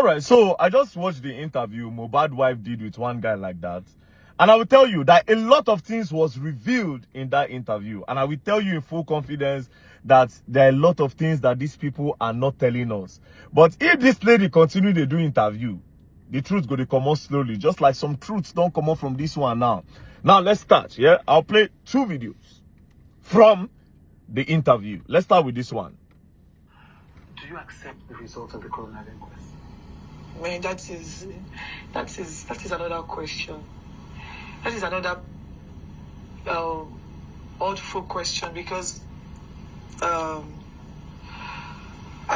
All right, so I just watched the interview Mohbad wife did with one guy like that. And I will tell you that a lot of things was revealed in that interview. And I will tell you in full confidence that there are a lot of things that these people are not telling us. But if this lady continue to do interview, the truth go to come out slowly. Just like some truths don't come out from this one now. Now, let's start, yeah? I'll play 2 videos from the interview. Let's start with this one. Do you accept the results of the coroner inquest? I mean, that is another question. That is another awful question because I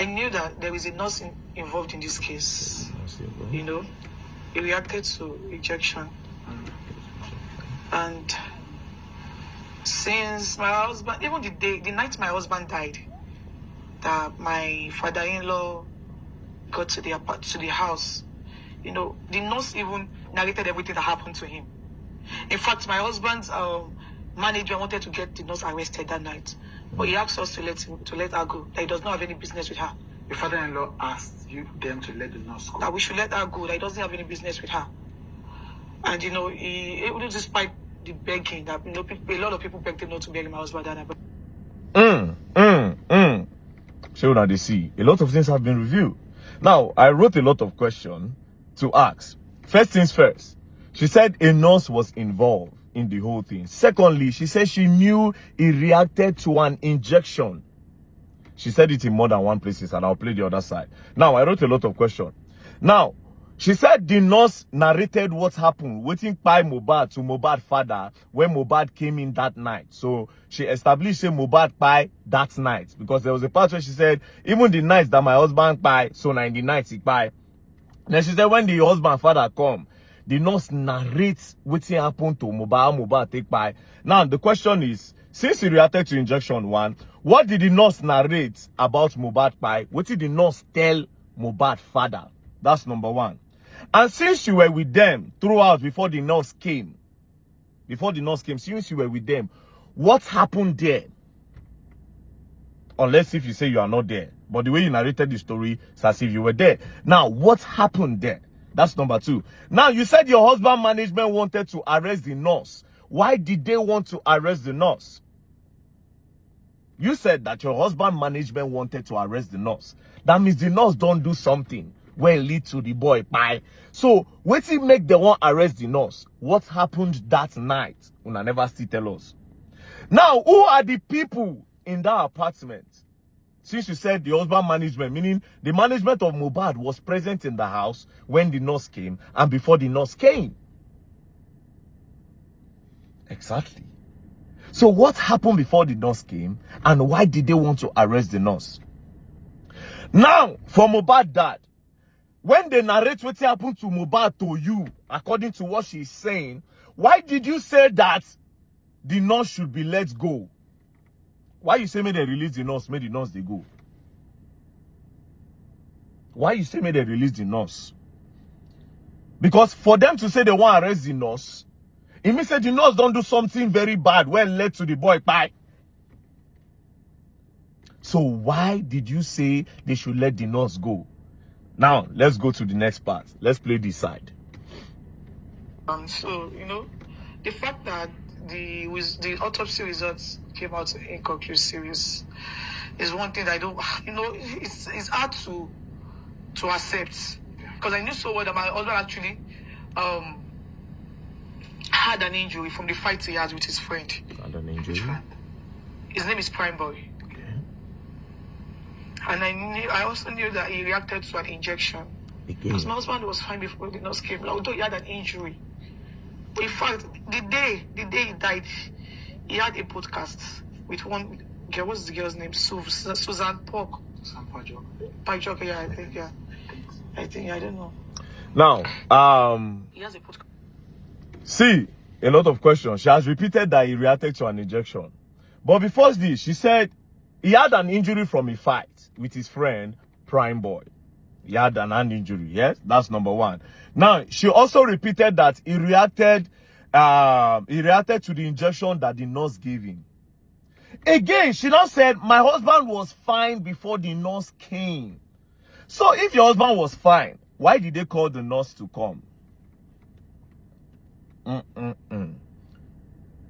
knew that there is a nurse involved in this case. You know, he reacted to rejection, and since my husband, even the night my husband died, that my father-in-law got to the house, you know, the nurse even narrated everything that happened to him. In fact, my husband's manager wanted to get the nurse arrested that night, but he asked us to let her go. That he does not have any business with her. Your father-in-law asked them to let the nurse go. That we should let her go. That he doesn't have any business with her. And you know, despite the begging that, you know, a lot of people begged him not to bury my husband. So now they see a lot of things have been revealed. Now, I wrote a lot of questions to ask. First things first, she said a nurse was involved in the whole thing. Secondly, she said she knew he reacted to an injection. She said it in more than one places, and I'll play the other side. Now, I wrote a lot of questions. Now, she said the nurse narrated what happened, waiting by Mohbad to Mohbad father when Mohbad came in that night. So she established a Mohbad by that night, because there was a part where she said even the nights that my husband by, so 90 nights he by. Then she said when the husband father come, the nurse narrates what happened to Mohbad take by. Now the question is, since he reacted to injection 1, what did the nurse narrate about Mohbad by? What did the nurse tell Mohbad father? That's number 1. And since you were with them throughout before the nurse came, since you were with them, what happened there? Unless if you say you are not there. But the way you narrated the story, it's as if you were there. Now, what happened there? That's number 2. Now, you said your husband management wanted to arrest the nurse. Why did they want to arrest the nurse? You said that your husband management wanted to arrest the nurse. That means the nurse don't do something when lead to the boy pie. So, what it make the one arrest the nurse? What happened that night? Una never still tell us. Now, who are the people in that apartment? Since you said the husband management, meaning the management of Mohbad was present in the house when the nurse came and before the nurse came. Exactly. So what happened before the nurse came and why did they want to arrest the nurse? Now, for Mohbad dad, when they narrate what happened to Mohbad to you, according to what she's saying, why did you say that the nurse should be let go? Why you say may they release the nurse, may the nurse they go? Why you say may they release the nurse? Because for them to say they want to arrest the nurse, it means that the nurse don't do something very bad when led to the boy pie. So why did you say they should let the nurse go? Now, let's go to the next part. Let's play this side. So, you know, the fact that the autopsy results came out inconclusive is one thing that I don't, you know, it's hard to accept. Because I knew so well that my husband actually had an injury from the fight he had with his friend. Had an injury? His name is Prime Boy. And I also knew that he reacted to an injection. Because my husband was fine before the nurse came, although he had an injury. But in fact, the day he died, he had a podcast with one girl. What's the girl's name? Suzanne Park. Suzanne Pajok, yeah, I think, I don't know. Now, He has a podcast. see, a lot of questions. She has repeated that he reacted to an injection. But before this, she said he had an injury from a fight with his friend, Prime Boy. He had an hand injury, yes? That's number 1. Now, she also repeated that he reacted to the injection that the nurse gave him. Again, she now said, my husband was fine before the nurse came. So if your husband was fine why did they call the nurse to come?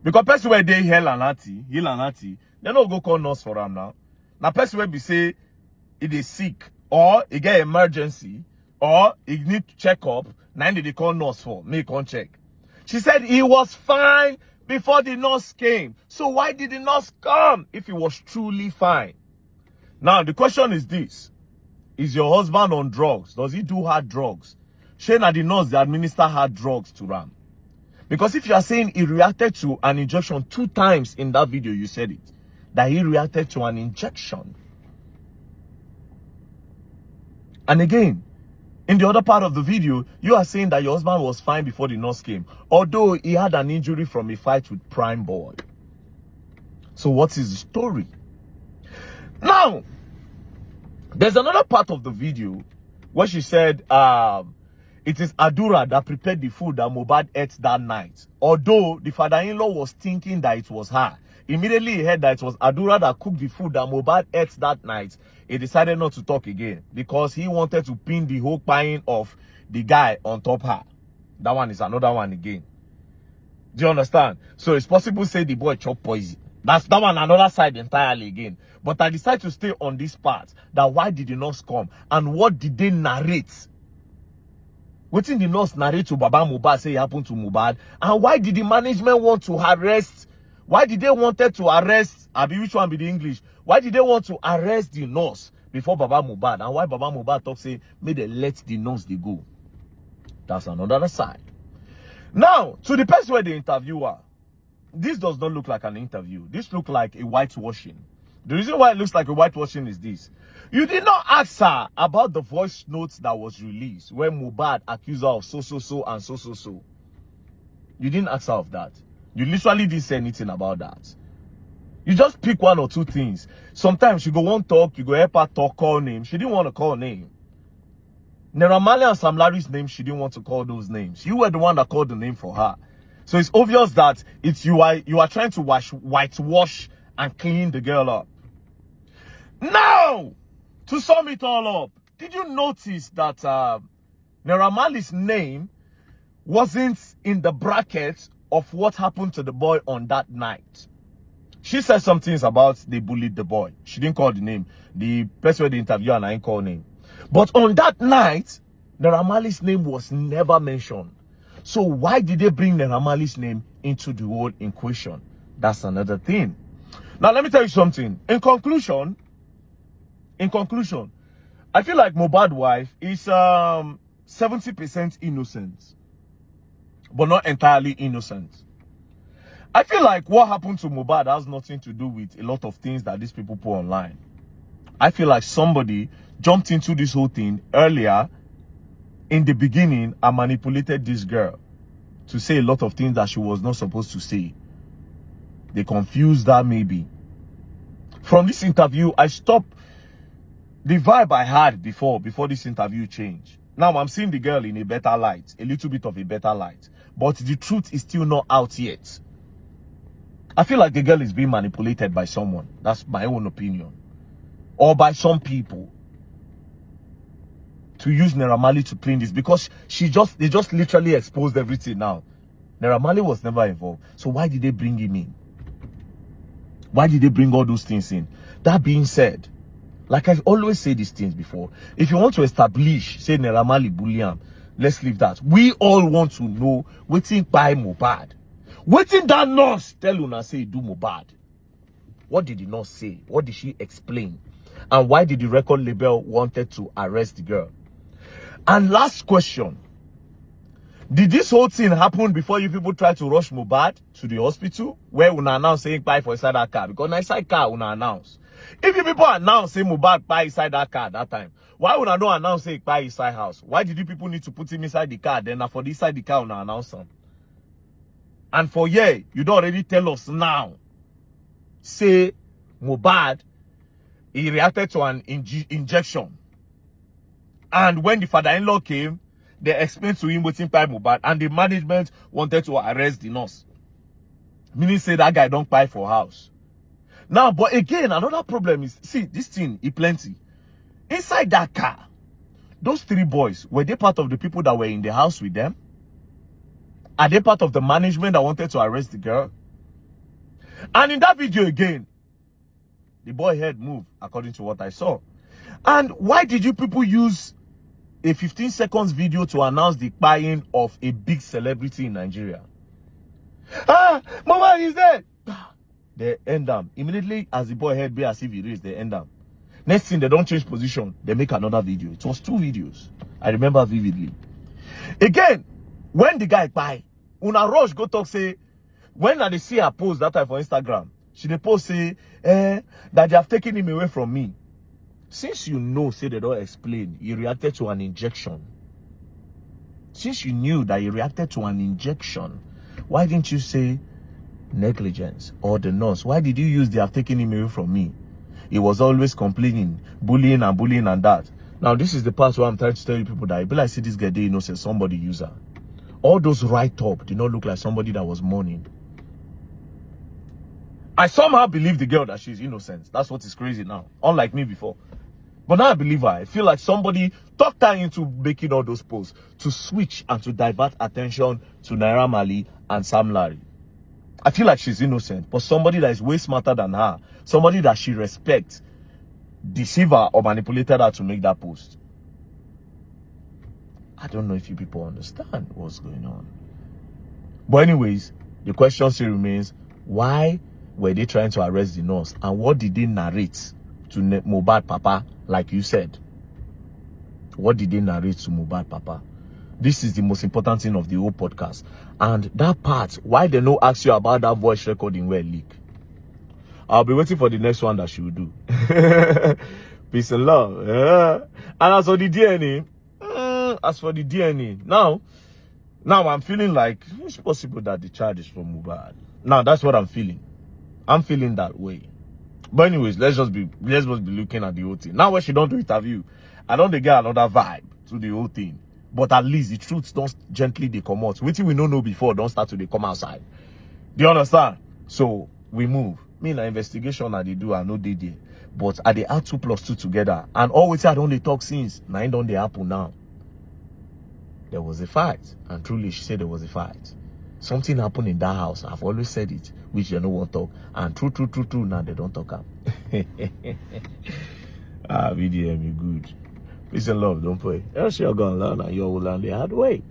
Because person where they heal and they don't go call nurse for them now. Now person where be say it is sick or it get emergency or it need to check up, now they call nurse for make on check. She said he was fine before the nurse came. So why did the nurse come if he was truly fine? Now the question is this: is your husband on drugs? Does he do hard drugs? Shane and the nurse they administer hard drugs to Ram. Because if you are saying he reacted to an injection 2 times in that video, you said it, that he reacted to an injection. And again, in the other part of the video, you are saying that your husband was fine before the nurse came, although he had an injury from a fight with Prime Boy. So what is the story? Now, there's another part of the video where she said, it is Adura that prepared the food that Mohbad ate that night. Although the father-in-law was thinking that it was her. Immediately he heard that it was Adura that cooked the food that Mohbad ate that night. He decided not to talk again because he wanted to pin the whole pine of the guy on top her. That one is another one again. Do you understand? So it's possible to say the boy chop poison. That's that one another side entirely again. But I decided to stay on this part. That why did the nurse come? And what did they narrate? What did the nurse narrate to Baba Mohbad say happened to Mohbad? And why did the management want to arrest? Why did they wanted to arrest? Abi, which one be the English? Why did they want to arrest the nurse before Baba Mohbad? And why Baba Mohbad talk say, may they let the nurse they go? That's another side. Now, to the person where the interviewer, this does not look like an interview. This looks like a whitewashing. The reason why it looks like a whitewashing is this. You did not ask her about the voice notes that was released where Mohbad accused her of so and so. You didn't ask her of that. You literally didn't say anything about that. You just pick 1 or 2 things. Sometimes you go one talk, you go help her talk, call name. She didn't want to call name. Naira Marley and Sam Larry's name, she didn't want to call those names. You were the one that called the name for her. So it's obvious that you are trying to whitewash and clean the girl up. Now, to sum it all up, did you notice that Naira Marley's name wasn't in the bracket of what happened to the boy on that night? She said some things about they bullied the boy. She didn't call the name. The person with the interview and I didn't call name. But on that night, Naira Marley's name was never mentioned. So why did they bring Naira Marley's name into the whole equation? That's another thing. Now let me tell you something. In conclusion, I feel like Mohbad's wife is 70% innocent, but not entirely innocent. I feel like what happened to Mohbad has nothing to do with a lot of things that these people put online. I feel like somebody jumped into this whole thing earlier in the beginning and manipulated this girl to say a lot of things that she was not supposed to say. They confused her maybe. From this interview, I stopped the vibe I had before this interview changed. Now I'm seeing the girl in a better light, a little bit of a better light. But the truth is still not out yet. I feel like the girl is being manipulated by someone. That's my own opinion. Or by some people. To use Naira Marley to clean this. Because they just literally exposed everything now. Naira Marley was never involved. So why did they bring him in? Why did they bring all those things in? That being said, like I always say these things before, if you want to establish, say Naira Marley bullion, let's leave that. We all want to know wetin by Mohbad. Wetin that nurse tell una say do Mohbad? What did the nurse say? What did she explain? And why did the record label wanted to arrest the girl? And last question. Did this whole thing happen before you people try to rush Mohbad to the hospital? Where una announce saying buy for inside that car? Because inside car una announce. If you people announce say Mohbad buy inside that car that time, why would I not announce say buy inside house? Why did you people need to put him inside the car? Then for the inside the car una announce him? And for you don't already tell us now. Say Mohbad, he reacted to an injection. And when the father-in-law came, they explained to him waiting by Mohbad, and the management wanted to arrest the nurse. Meaning say that guy don't buy for house. Now, but again, another problem is, see, this thing is plenty. Inside that car, those 3 boys, were they part of the people that were in the house with them? Are they part of the management that wanted to arrest the girl? And in that video again, the boy head moved, according to what I saw. And why did you people use a 15 seconds video to announce the buying of a big celebrity in Nigeria? Ah, Mohbad is dead. They end them. Immediately as the boy head be as if he raised, they end them. Next thing, they don't change position. They make another video. It was 2 videos. I remember vividly. Again, when the guy buy, Una Rush go talk say, when they see her post that time for Instagram, she dey post say, that they have taken him away from me. Since you know, say they don't explain, he reacted to an injection. Since you knew that he reacted to an injection, why didn't you say negligence or the nurse? Why did you use they have taken him away from me? He was always complaining, bullying and that. Now, this is the part where I'm trying to tell you people that I be like, see this guy, they say somebody user. All those write-up did not look like somebody that was mourning. I somehow believe the girl that she's innocent. That's what is crazy now. Unlike me before. But now I believe her. I feel like somebody talked her into making all those posts to switch and to divert attention to Naira Marley and Sam Larry. I feel like she's innocent, but somebody that is way smarter than her, somebody that she respects, deceived her or manipulated her to make that post. I don't know if you people understand what's going on. But anyways, the question still remains, why were they trying to arrest the nurse? And what did they narrate to Mohbad Papa, like you said? What did they narrate to Mohbad Papa? This is the most important thing of the whole podcast. And that part, why they no ask you about that voice recording where leak? I'll be waiting for the next one that she will do. Peace and love. Yeah. And as for the DNA, now I'm feeling like it's possible that the charge is from Mohbad. Now that's what I'm feeling. I'm feeling that way. But anyways, let's just be looking at the whole thing. Now when she don't do interview, I don't get another vibe to the whole thing. But at least the truth don't gently they come out. Waiting we don't know before don't start to they come outside. Do you understand? So we move. Me na investigation I they do, I know they did. But I they add 2 + 2 together. And always I don't they talk since. Now it don't they happen now. There was a fight. And truly she said there was a fight. Something happened in that house. I've always said it, which they no want talk. And true, now they don't talk up. VDM, you good. Peace and love, don't pray. Else you're gonna learn and you will learn the hard way.